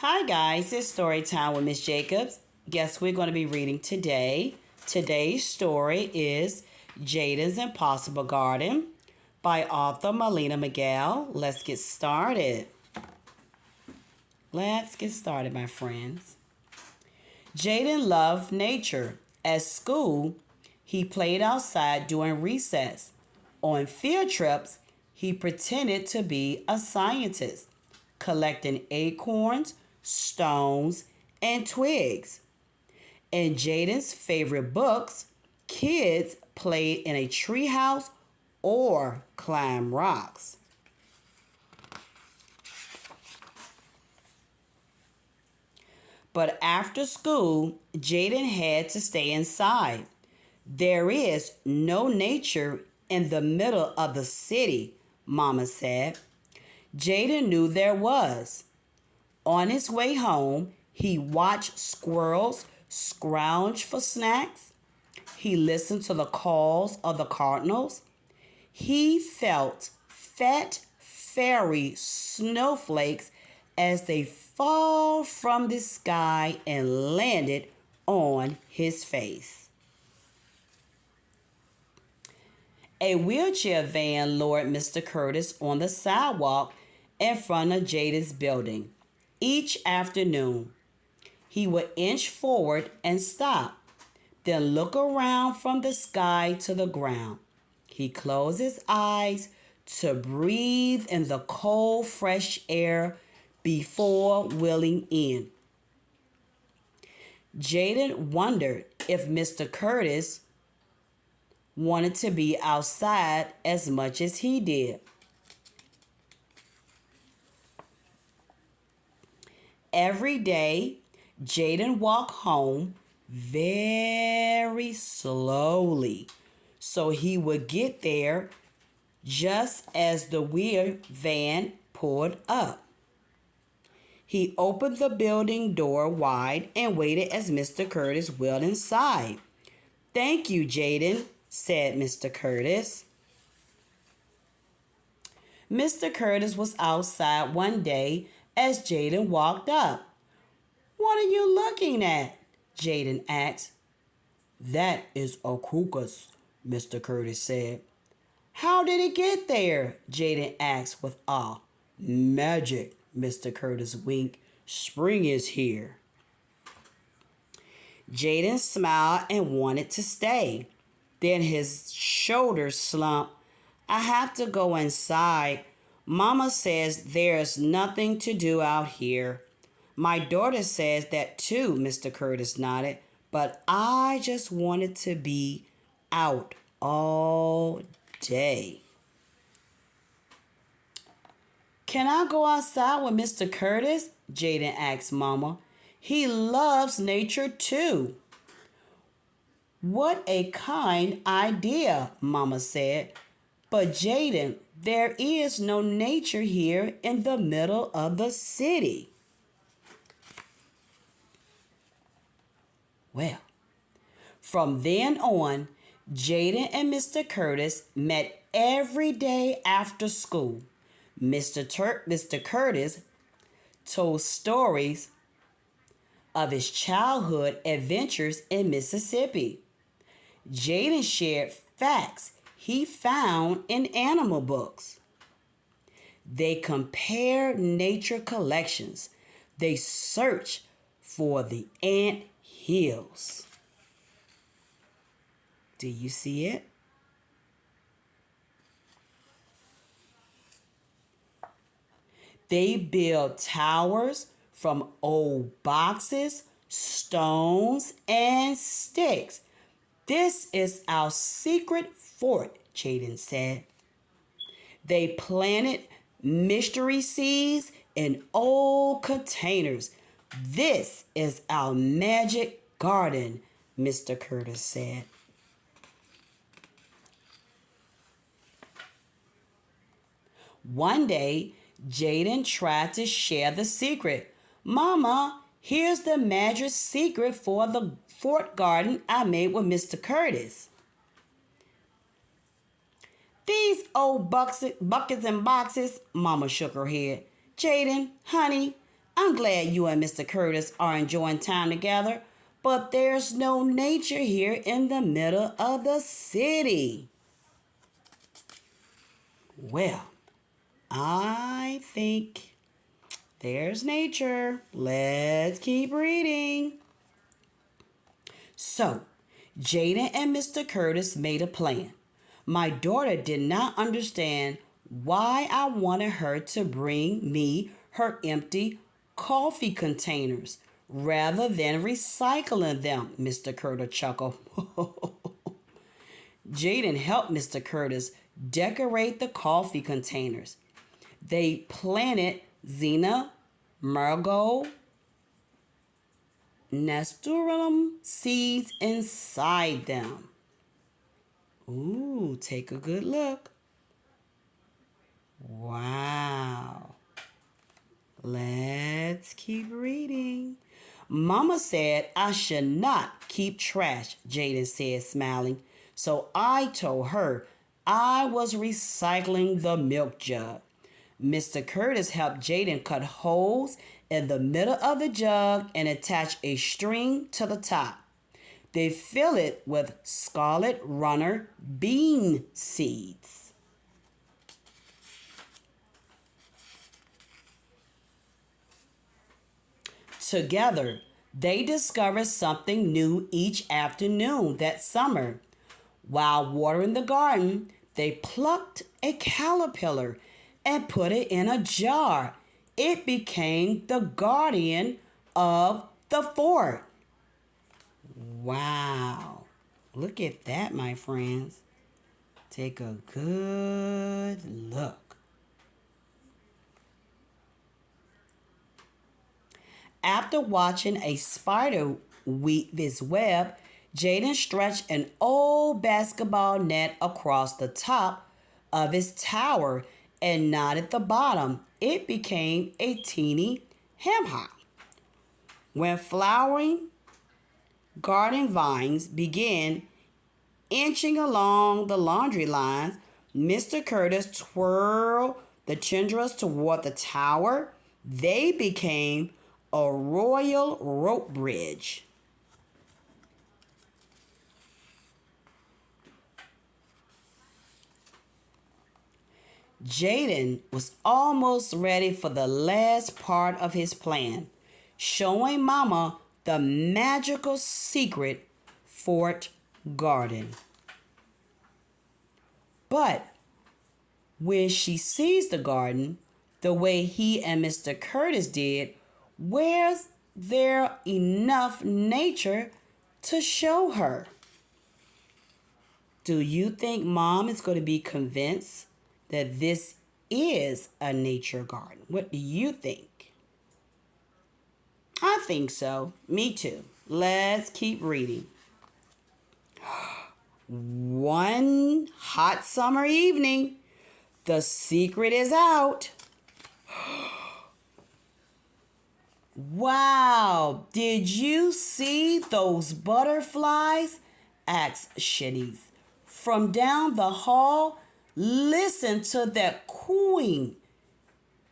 Hi guys, it's story time with Miss Jacobs. Guess we're going to be reading today. Today's story is Jayden's Impossible Garden by author Melina Mangal. Let's get started. My friends. Jayden loved nature. At school, he played outside during recess. On field trips, he pretended to be a scientist, collecting acorns, stones, and twigs. In Jayden's favorite books, kids played in a treehouse or climbed rocks. But after school, Jayden had to stay inside. There is no nature in the middle of the city, Mama said. Jayden knew there was. On his way home, he watched squirrels scrounge for snacks. He listened to the calls of the cardinals. He felt fat fairy snowflakes as they fall from the sky and landed on his face. A wheelchair van lowered Mr. Curtis on the sidewalk in front of Jayden's building. Each afternoon, he would inch forward and stop, then look around from the sky to the ground. He closed his eyes to breathe in the cold, fresh air before wheeling in. Jayden wondered if Mr. Curtis wanted to be outside as much as he did. Every day, Jayden walked home very slowly so he would get there just as the wheel van pulled up. He opened the building door wide and waited as Mr. Curtis wheeled inside. "Thank you, Jayden," said Mr. Curtis. Mr. Curtis was outside one day as Jayden walked up. "What are you looking at?" Jayden asked. "That is a crocus," Mr. Curtis said. "How did it get there?" Jayden asked with awe. "Magic," Mr. Curtis winked. "Spring is here." Jayden smiled and wanted to stay. Then his shoulders slumped. "I have to go inside. Mama says there's nothing to do out here." "My daughter says that too," Mr. Curtis nodded. "But I just wanted to be out all day." "Can I go outside with Mr. Curtis?" Jayden asked Mama. "He loves nature too." "What a kind idea," Mama said. "But Jayden, there is no nature here in the middle of the city." Well, from then on, Jayden and Mr. Curtis met every day after school. Mr. Curtis told stories of his childhood adventures in Mississippi. Jayden shared facts he found in animal books. They compared nature collections. They searched for the ant hills. Do you see it? They build towers from old boxes, stones, and sticks. "This is our secret fort," Jayden said. They planted mystery seeds in old containers. "This is our magic garden," Mr. Curtis said. One day, Jayden tried to share the secret. "Mama, here's the magic secret for the fort garden I made with Mr. Curtis." "These old buckets and boxes," Mama shook her head. "Jayden, honey, I'm glad you and Mr. Curtis are enjoying time together, but there's no nature here in the middle of the city. Well, I think there's nature. Let's keep reading. So, Jayden and Mr. Curtis made a plan. My daughter did not understand why I wanted her to bring me her empty coffee containers rather than recycling them, Mr. Curtis chuckled. Jayden helped Mr. Curtis decorate the coffee containers. They planted Xena, Margot, Nasturtium seeds inside them. Ooh, take a good look. Wow. Let's keep reading. Mama said I should not keep trash, Jayden said, smiling. So I told her I was recycling the milk jug. Mr. Curtis helped Jayden cut holes in the middle of the jug and attach a string to the top. They fill it with scarlet runner bean seeds. Together, they discovered something new each afternoon that summer. While watering the garden, they plucked a caterpillar and put it in a jar. It became the guardian of the fort. Wow. Look at that, my friends. Take a good look. After watching a spider weave his web, Jayden stretched an old basketball net across the top of his tower and knotted the bottom. It became a teeny hammock. When flowering garden vines began inching along the laundry lines, Mr. Curtis twirled the tendrils toward the tower. They became a royal rope bridge. Jayden was almost ready for the last part of his plan, showing Mama the magical secret fort garden. But when she sees the garden the way he and Mr. Curtis did, where's there enough nature to show her? Do you think Mom is going to be convinced that this is a nature garden? What do you think? I think so. Me too. Let's keep reading. One hot summer evening, the secret is out. Wow, did you see those butterflies? Asked Shanice. From down the hall, listen to that cooing,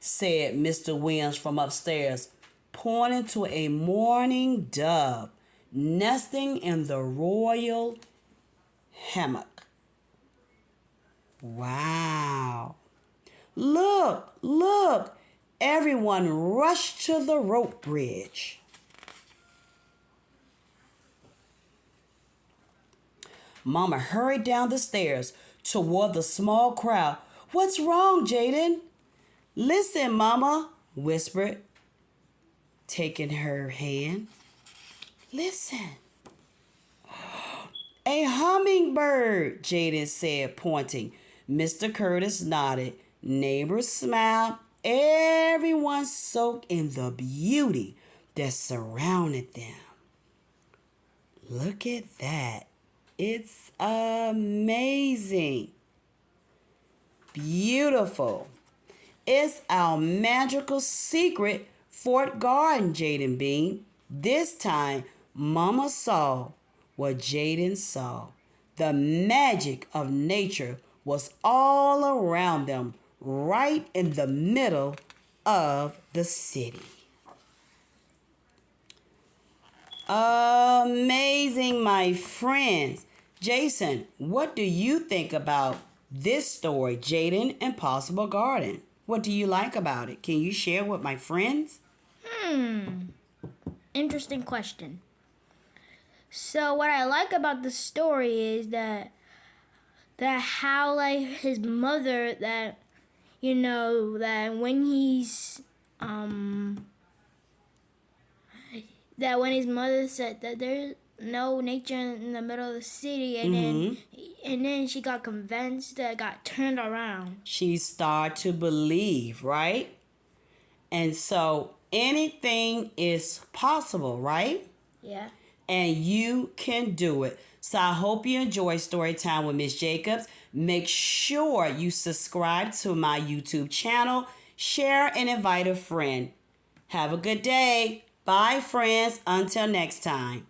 said Mr. Williams from upstairs, pointing to a mourning dove nesting in the royal hammock. Wow. Look, look. Everyone rushed to the rope bridge. Mama hurried down the stairs toward the small crowd. What's wrong, Jayden? Listen, Mama, whispered, taking her hand. Listen. A hummingbird, Jayden said, pointing. Mr. Curtis nodded. Neighbors smiled. Everyone soaked in the beauty that surrounded them. Look at that. It's amazing. Beautiful. It's our magical secret fort garden, Jayden beamed. This time, Mama saw what Jayden saw. The magic of nature was all around them, right in the middle of the city. Amazing, my friends. Jason, what do you think about this story, Jayden Impossible Garden? What do you like about it? Can you share with my friends? Interesting question. So what I like about the story is that how like his mother that when he's that when his mother said that there's no nature in the middle of the city, and then she got convinced, that got turned around. She started to believe, right? And so anything is possible, right? Yeah. And you can do it. So I hope you enjoy Storytime with Miss Jacobs. Make sure you subscribe to my YouTube channel, share and invite a friend. Have a good day. Bye, friends. Until next time.